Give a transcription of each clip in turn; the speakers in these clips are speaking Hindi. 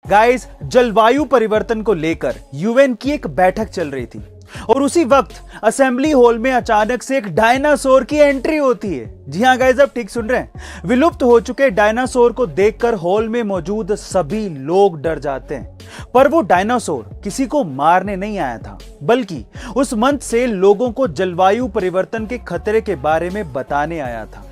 गाइस, जलवायु परिवर्तन को लेकर यूएन की एक बैठक चल रही थी और उसी वक्त असेंबली हॉल में अचानक से एक डायनासोर की एंट्री होती है। जी हां गाइस, आप ठीक सुन रहे हैं। विलुप्त हो चुके डायनासोर को देखकर हॉल में मौजूद सभी लोग डर जाते हैं। पर वो डायनासोर किसी को मारने नहीं आया था, बल्कि उस मंच से लोगों को जलवायु परिवर्तन के खतरे के बारे में बताने आया था।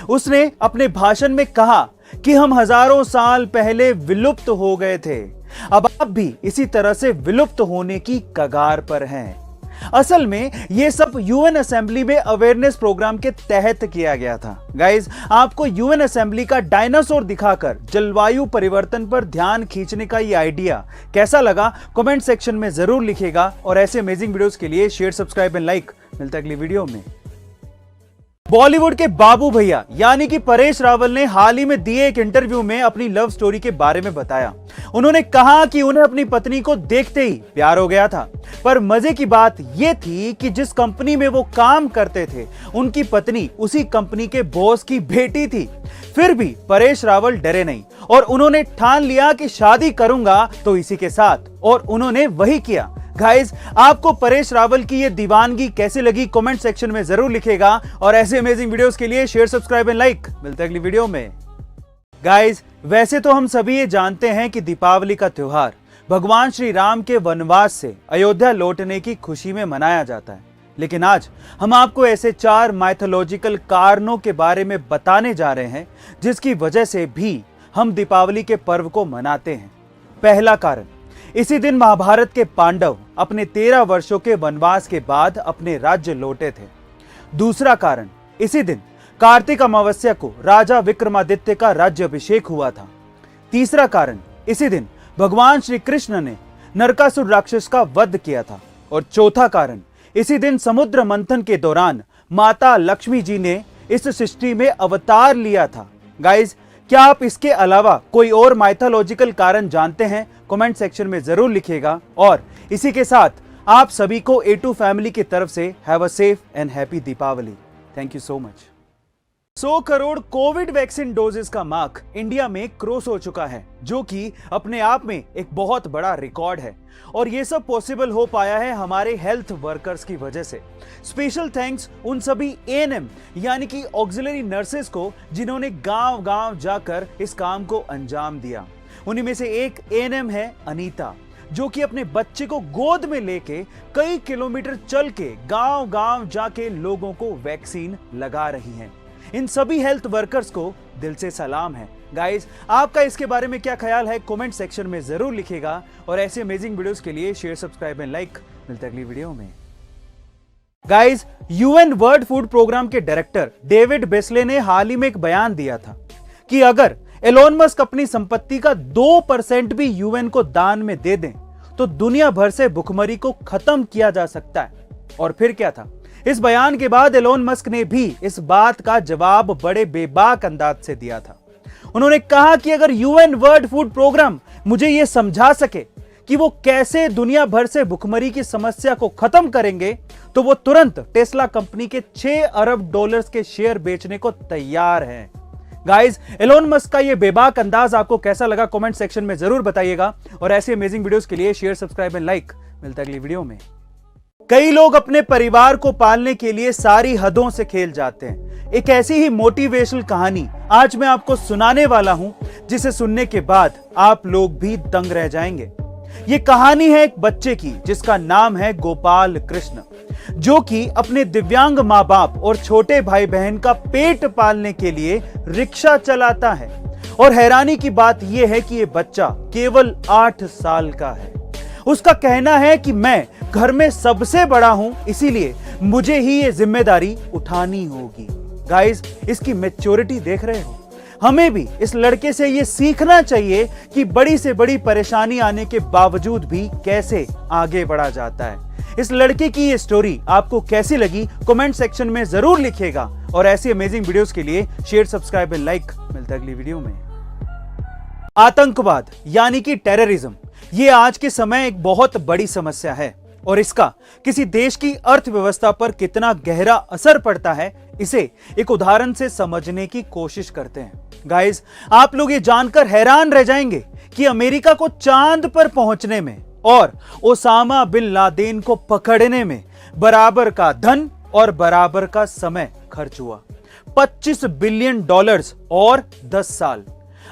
उसने अपने भाषण में कहा कि हम हजारों साल पहले विलुप्त हो गए थे, अब आप भी इसी तरह से विलुप्त होने की कगार पर हैं। असल में यह सब यूएन असेंबली में अवेयरनेस प्रोग्राम के तहत किया गया था। गाइस, आपको यूएन असेंबली का डायनासोर दिखाकर जलवायु परिवर्तन पर ध्यान खींचने का यह आइडिया कैसा लगा, कमेंट सेक्शन में जरूर लिखिएगा। और ऐसे अमेजिंग वीडियोस के लिए शेयर, सब्सक्राइब एंड लाइक। मिलता है अगली वीडियो में। बॉलीवुड के बाबू भैया यानी कि परेश रावल ने हाल ही में दिए एक इंटरव्यू में अपनी लव स्टोरी के बारे में बताया। उन्होंने कहा कि उन्हें अपनी पत्नी को देखते ही प्यार हो गया था, पर मजे की बात यह थी कि जिस कंपनी में वो काम करते थे, उनकी पत्नी उसी कंपनी के बॉस की बेटी थी। फिर भी परेश रावल डरे नहीं और उन्होंने ठान लिया कि शादी करूंगा तो इसी के साथ, और उन्होंने वही किया। गाइस, आपको परेश रावल की ये दीवानगी कैसी लगी, कमेंट सेक्शन में जरूर लिखेगा। और ऐसे अमेजिंग वीडियोस के लिए शेयर, सब्सक्राइब एंड लाइक। मिलते हैं अगली वीडियो में। गाइस, वैसे तो हम सभी ये जानते हैं कि दीपावली का त्योहार भगवान श्री राम के वनवास से अयोध्या लौटने की खुशी में मनाया जाता है, लेकिन आज हम आपको ऐसे 4 माइथोलॉजिकल कारणों के बारे में बताने जा रहे हैं जिसकी वजह से भी हम दीपावली के पर्व को मनाते हैं। पहला कारण, इसी दिन महाभारत के पांडव अपने 13 वर्षों के वनवास के बाद अपने राज्य लौटे थे। दूसरा कारण, इसी दिन कार्तिक अमावस्या को राजा विक्रमादित्य का राज्याभिषेक हुआ था। तीसरा कारण, इसी दिन भगवान श्री कृष्ण ने नरकासुर राक्षस का वध किया था। और चौथा कारण, इसी दिन समुद्र मंथन के दौरान माता लक्ष्मी जी ने इस सृष्टि में अवतार लिया था। गाइस, क्या आप इसके अलावा कोई और माइथोलॉजिकल कारण जानते हैं? कमेंट सेक्शन में जरूर लिखिएगा। और इसी के साथ आप सभी को A2 फैमिली की तरफ से have a safe and happy Deepawali. Thank you so much. 100 crore covid vaccine doses का मार्क इंडिया में क्रॉस हो चुका है, जो कि अपने आप में एक बहुत बड़ा रिकॉर्ड है। और ये सब पॉसिबल हो पाया है हमारे हेल्थ वर्कर्स की वजह से। स्पेशल थैंक्स उन सभी एएनएम यानी कि ऑक्सिलरी नर्सेस को, जिन्होंने गांव-गांव जाकर इस काम को अंजाम दिया। उन्हीं में से एक एएनएम है अनीता, जो कि अपने बच्चे को गोद में लेके कई किलोमीटर चल के गांव-गांव जाके लोगों को वैक्सीन लगा रही हैं। इन सभी हेल्थ वर्कर्स को दिल से सलाम है। गाइस, आपका इसके बारे में क्या ख्याल है, कमेंट सेक्शन में जरूर लिखिएगा। और ऐसे अमेजिंग वीडियोस के लिए शेयर, सब्सक्राइब एंड लाइक। मिलते हैं अगली वीडियो में। Guys, UN world food programme के डायरेक्टर डेविड बेस्ले ने हाल ही में एक बयान दिया था कि अगर एलोन मस्क अपनी संपत्ति का 2% भी यूएन को दान में दे दें तो दुनिया भर से भुखमरी को खत्म किया जा सकता है। और फिर क्या था, इस बयान के बाद एलोन मस्क ने भी इस बात का जवाब बड़े बेबाक अंदाज से दिया था। उन्होंने कहा कि अगर यूएन वर्ल्ड फूड प्रोग्राम मुझे यह समझा सके कि वो कैसे दुनिया भर से भुखमरी की समस्या को खत्म करेंगे, तो वो तुरंत टेस्ला कंपनी के $6 अरब के शेयर बेचने को तैयार है। गाइस, एलोन मस्क का ये बेबाक अंदाज आपको कैसा लगा, कमेंट सेक्शन में जरूर बताइएगा। और ऐसे अमेजिंग वीडियोस के लिए शेयर, सब्सक्राइब एंड लाइक। मिलता है अगली वीडियो में। कई लोग अपने परिवार को पालने के लिए सारी हदों से खेल जाते हैं। एक ऐसी ही मोटिवेशनल कहानी आज मैं आपको सुनाने वाला हूं, जिसे सुनने के बाद आप लोग भी दंग रह जाएंगे। ये कहानी है एक बच्चे की जिसका नाम है गोपाल कृष्ण, जो कि अपने दिव्यांग माँ बाप और छोटे भाई बहन का पेट पालने के लिए रिक्शा चलाता है। और हैरानी की बात यह है कि यह बच्चा केवल 8 साल का है। उसका कहना है कि मैं घर में सबसे बड़ा हूं, इसीलिए मुझे ही ये जिम्मेदारी उठानी होगी। गाइस, इसकी मैच्योरिटी देख रहे हो? हमें भी इस लड़के से ये सीखना चाहिए कि बड़ी से बड़ी परेशानी आने के बावजूद भी कैसे आगे बढ़ा जाता है। इस लड़के की ये स्टोरी आपको कैसी लगी, कमेंट सेक्शन में जरूर लिखिएगा। और ऐसी अमेजिंग वीडियोस के लिए शेयर, सब्सक्राइब एंड लाइक। मिलता है अगली वीडियो में। आतंकवाद यानी कि टेररिज्म, ये आज के समय एक बहुत बड़ी समस्या है और इसका किसी देश की अर्थव्यवस्था पर कितना गहरा असर पड़ता है, इसे एक उदाहरण से समझने की कोशिश करते हैं। गाइस, आप लोग ये जानकर हैरान रह जाएंगे कि अमेरिका को चांद पर पहुंचने में और ओसामा बिन लादेन को पकड़ने में बराबर का धन और बराबर का समय खर्च हुआ। 25 बिलियन डॉलर्स और 10 साल।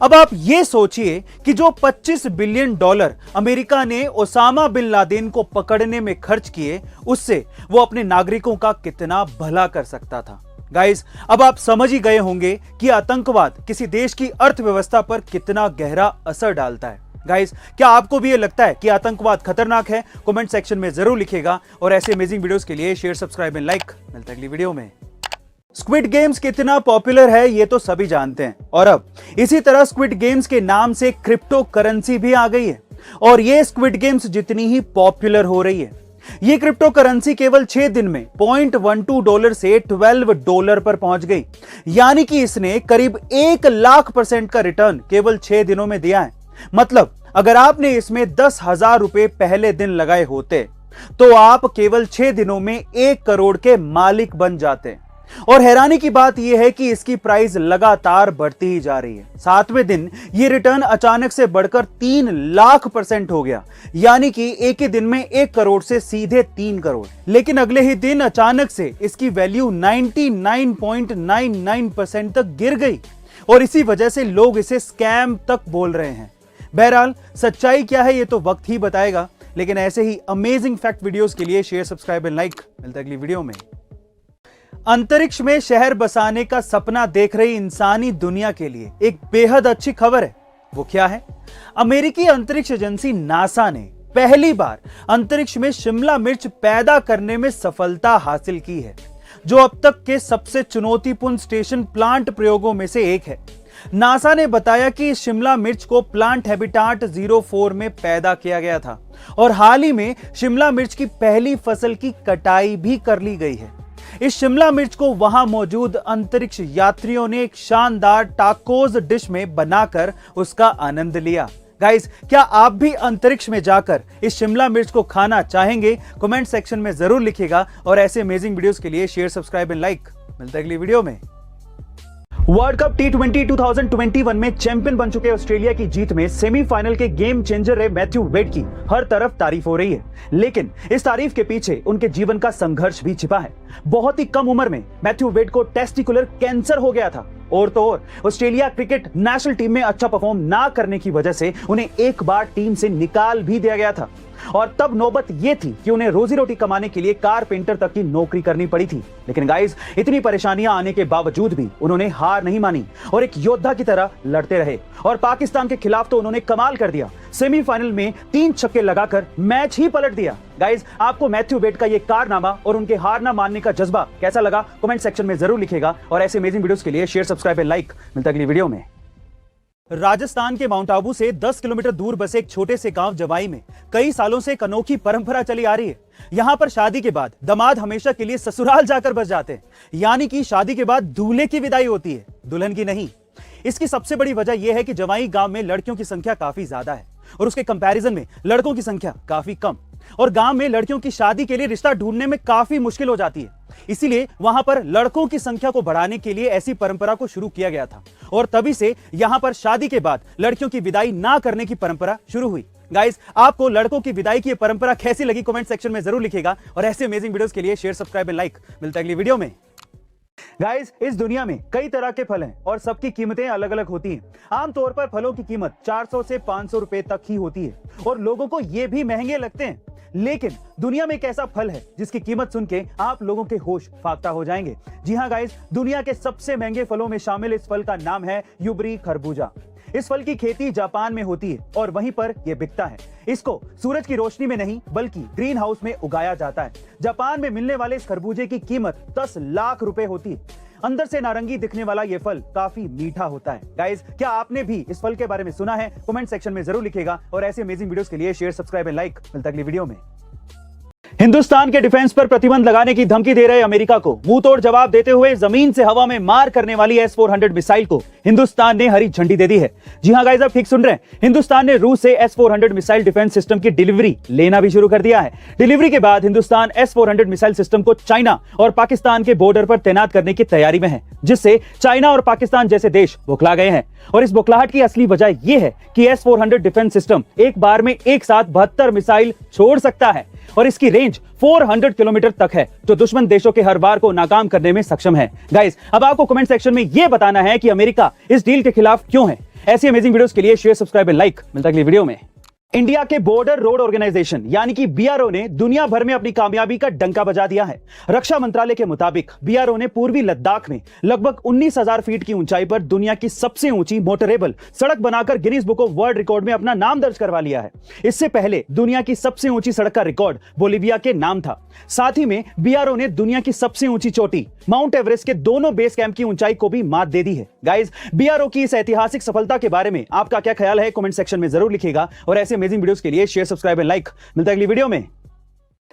अब आप यह सोचिए कि जो 25 बिलियन डॉलर अमेरिका ने ओसामा बिन लादेन को पकड़ने में खर्च किए, उससे वो अपने नागरिकों का कितना भला कर सकता था। गाइस, अब आप समझ ही गए होंगे कि आतंकवाद किसी देश की अर्थव्यवस्था पर कितना गहरा असर डालता है। गाइस, क्या आपको भी ये लगता है कि आतंकवाद खतरनाक है? कमेंट सेक्शन में जरूर लिखिएगा और ऐसे अमेजिंग वीडियोस के लिए शेयर, सब्सक्राइब एंड लाइक। मिलते हैं अगली वीडियो में। स्क्विड गेम्स कितना पॉपुलर है ये तो सभी जानते हैं, और अब इसी तरह स्क्विड गेम्स के नाम से क्रिप्टो करेंसी भी आ गई है। और ये स्क्विड गेम्स जितनी ही पॉपुलर हो रही है, ये क्रिप्टो करेंसी केवल 6 दिन में $0.12 से $12 पर पहुंच गई। यानी कि इसने करीब 1,00,000% का रिटर्न केवल 6 दिनों में दिया है। मतलब अगर आपने इसमें 10,000 रुपए पहले दिन लगाए होते तो आप केवल 6 दिनों में 1 करोड़ के मालिक बन जाते। और हैरानी की बात यह है कि इसकी प्राइस लगातार बढ़ती ही जा रही है। 7वें दिन ये रिटर्न अचानक से बढ़कर 3,00,000% हो गया। यानी कि एक ही दिन में 1 करोड़ से सीधे 3 करोड़। लेकिन अगले ही दिन अचानक से इसकी वैल्यू 99.99% तक गिर गई और इसी वजह से लोग इसे स्कैम तक बोल रहे हैं। बहरहाल सच्चाई क्या है ये तो वक्त ही बताएगा, लेकिन ऐसे ही अमेजिंग फैक्ट वीडियोस के लिए शेयर, सब्सक्राइब एंड लाइक। मिलते हैं अगली वीडियो में। अंतरिक्ष में शहर बसाने का सपना देख रही इंसानी दुनिया के लिए एक बेहद अच्छी खबर है। वो क्या है? अमेरिकी अंतरिक्ष एजेंसी नासा ने पहली बार अंतरिक्ष में शिमला मिर्च पैदा करने में सफलता हासिल की है, जो अब तक के सबसे चुनौतीपूर्ण स्टेशन प्लांट प्रयोगों में से एक है। नासा ने बताया कि शिमला मिर्च को प्लांट हैबिटाट 04 में पैदा किया गया था और हाल ही में शिमला मिर्च की पहली फसल की कटाई भी कर ली गई है। इस शिमला मिर्च को वहां मौजूद अंतरिक्ष यात्रियों ने एक शानदार टाकोस डिश में बनाकर उसका आनंद लिया। गाइस, क्या आप भी अंतरिक्ष में जाकर इस शिमला मिर्च को खाना चाहेंगे? कमेंट सेक्शन में जरूर लिखिएगा और ऐसे अमेजिंग वीडियोस के लिए शेयर, सब्सक्राइब एंड लाइक। मिलते हैं अगली वीडियो में। वर्ल्ड कप T20 2021 में चैंपियन बन चुके ऑस्ट्रेलिया की जीत में सेमीफाइनल के गेम चेंजर रहे मैथ्यू वेड की हर तरफ तारीफ हो रही है, लेकिन इस तारीफ के पीछे उनके जीवन का संघर्ष भी छिपा है। बहुत ही कम उम्र में मैथ्यू वेड को टेस्टिकुलर कैंसर हो गया था और तो और ऑस्ट्रेलिया क्रिकेट नेशनल टीम में अच्छा परफॉर्म ना करने की वजह से उन्हें एक बार टीम से निकाल भी दिया गया था। और तब नौबत यह थी कि उन्हें रोजी रोटी कमाने के लिए कारपेंटर तक की नौकरी करनी पड़ी थी। लेकिन गाइस, इतनी परेशानियां आने के बावजूद भी उन्होंने हार नहीं मानी और एक योद्धा की तरह लड़ते रहे और पाकिस्तान के खिलाफ तो उन्होंने कमाल कर दिया। सेमीफाइनल में 3 छक्के लगाकर मैच ही पलट दिया। गाइस, आपको मैथ्यू वेड का ये कारनामा और उनके हार ना मानने का जज्बा कैसा लगा? कमेंट सेक्शन में जरूर लिखिएगा और ऐसे अमेजिंग वीडियोस के लिए शेयर, सब्सक्राइब एंड लाइक। मिलता है अगली वीडियो में। राजस्थान के माउंट आबू से 10 किलोमीटर दूर बसे एक छोटे से गांव जवाई में कई सालों से एक अनोखी परंपरा चली आ रही है। यहां पर शादी के बाद दामाद हमेशा के लिए ससुराल जाकर बस जाते हैं। यानी कि शादी के बाद दूल्हे की विदाई होती है, दुल्हन की नहीं। इसकी सबसे बड़ी वजह यह है कि जवाई गांव में लड़कियों की संख्या काफी ज्यादा है और उसके कंपैरिजन में लड़कों की संख्या काफी कम, और गांव में लड़कियों की शादी के लिए रिश्ता ढूंढने में काफी मुश्किल हो जाती है। इसीलिए वहां पर लड़कों की संख्या को बढ़ाने के लिए ऐसी परंपरा को शुरू किया गया था और तभी से यहां पर शादी के बाद लड़कियों की विदाई ना करने की परंपरा शुरू हुई। गाइस, आपको लड़कों की विदाई की ये परंपरा कैसी लगी? कमेंट सेक्शन में जरूर लिखिएगा और ऐसे अमेजिंग वीडियोस के लिए शेयर, सब्सक्राइब एंड लाइक। मिलता है अगली वीडियो में। गाइस, इस दुनिया में कई तरह के फल हैं और सबकी कीमतें अलग अलग होती हैं। आमतौर पर फलों की कीमत 400 से 500 रुपए तक ही होती है और लोगों को ये भी महंगे लगते हैं। लेकिन दुनिया में एक ऐसा फल है जिसकी कीमत सुन के आप लोगों के होश फाख्ता हो जाएंगे। जी हां गाइस, दुनिया के सबसे महंगे फलों में शामिल इस फल का नाम है यूबरी खरबूजा। इस फल की खेती जापान में होती है और वहीं पर यह बिकता है। इसको सूरज की रोशनी में नहीं बल्कि ग्रीन हाउस में उगाया जाता है। जापान में मिलने वाले इस खरबूजे की कीमत 10 लाख रुपए होती है। अंदर से नारंगी दिखने वाला यह फल काफी मीठा होता है। गाइस, क्या आपने भी इस फल के बारे में सुना है? कमेंट सेक्शन में जरूर लिखिएगा और ऐसे अमेजिंग वीडियोस के लिए शेयर, सब्सक्राइब एंड लाइक। मिलता है अगली वीडियो में। हिंदुस्तान के डिफेंस पर प्रतिबंध लगाने की धमकी दे रहे अमेरिका को मुंह तोड़ जवाब देते हुए जमीन से हवा में मार करने वाली S-400 मिसाइल को हिंदुस्तान ने हरी झंडी दे दी है। जी हां गाइस, आप ठीक सुन रहे हैं। हिंदुस्तान ने रूस से S-400 मिसाइल डिफेंस सिस्टम की डिलीवरी लेना भी शुरू कर दिया है। डिलीवरी के बाद हिंदुस्तान S-400 मिसाइल सिस्टम को चाइना और पाकिस्तान के बॉर्डर पर तैनात करने की तैयारी में है, जिससे चाइना और पाकिस्तान जैसे देश बौखला गए हैं। और इस बौखलाहट की असली वजह यह है कि S-400 डिफेंस सिस्टम एक बार में एक साथ 72 मिसाइल छोड़ सकता है और इसकी रेंज 400 किलोमीटर तक है, जो दुश्मन देशों के हर वार को नाकाम करने में सक्षम है। गाइस, अब आपको कमेंट सेक्शन में यह बताना है कि अमेरिका इस डील के खिलाफ क्यों है। ऐसी अमेजिंग वीडियोस के लिए शेयर, सब्सक्राइब एंड लाइक। मिलता है अगली वीडियो में। इंडिया के बॉर्डर रोड ऑर्गेनाइजेशन यानी कि BRO ने दुनिया भर में अपनी कामयाबी का डंका बजा दिया है। रक्षा मंत्रालय के मुताबिक BRO ने पूर्वी लद्दाख में लगभग 19,000 फीट की ऊंचाई पर दुनिया की सबसे ऊंची मोटरेबल सड़क बनाकर Guinness book of world record में अपना नाम दर्ज करवा लिया है। इससे पहले दुनिया की सबसे ऊंची सड़क का रिकॉर्ड बोलिविया के नाम था। साथ ही में BRO ने दुनिया की सबसे ऊंची चोटी माउंट एवरेस्ट के दोनों बेस कैंप की ऊंचाई को भी मात दे दी है। गाइस, BRO की इस ऐतिहासिक सफलता के बारे में आपका क्या ख्याल है, कमेंट सेक्शन में जरूर लिखिएगा। और ऐसे अमेजिंग वीडियोस के लिए शेयर, सब्सक्राइब एंड लाइक। मिलता है अगली वीडियो में।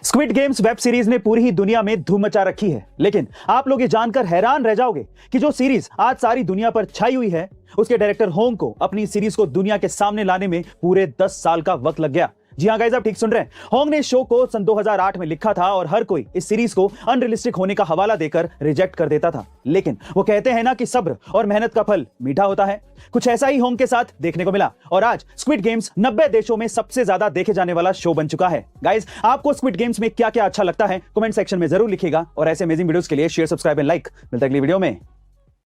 स्क्विड गेम्स वेब सीरीज ने पूरी ही दुनिया में धूम मचा रखी है, लेकिन आप लोग ये जानकर हैरान रह जाओगे कि जो सीरीज आज सारी दुनिया पर छाई हुई है, उसके डायरेक्टर होंग को अपनी सीरीज को दुनिया के सामने लाने में पूरे 10 साल का वक्त लग गया। जी हां गाइस, आप ठीक सुन रहे हैं। होंग ने शो को सन 2008 में लिखा था और हर कोई इस सीरीज को अनरियलिस्टिक होने का हवाला देकर रिजेक्ट कर देता था, लेकिन वो कहते हैं ना कि सब्र और मेहनत का फल मीठा होता है। कुछ ऐसा ही होंग के साथ देखने को मिला और आज स्क्विड गेम्स 90 देशों में सबसे ज्यादा देखे जाने वाला शो बन चुका है। गाइस, आपको स्क्विड गेम्स में क्या क्या अच्छा लगता है, कमेंट सेक्शन में जरूर लिखिएगा। और ऐसे अमेजिंग वीडियोस के लिए शेयर, सब्सक्राइब एंड लाइक। मिलता है अगली वीडियो में।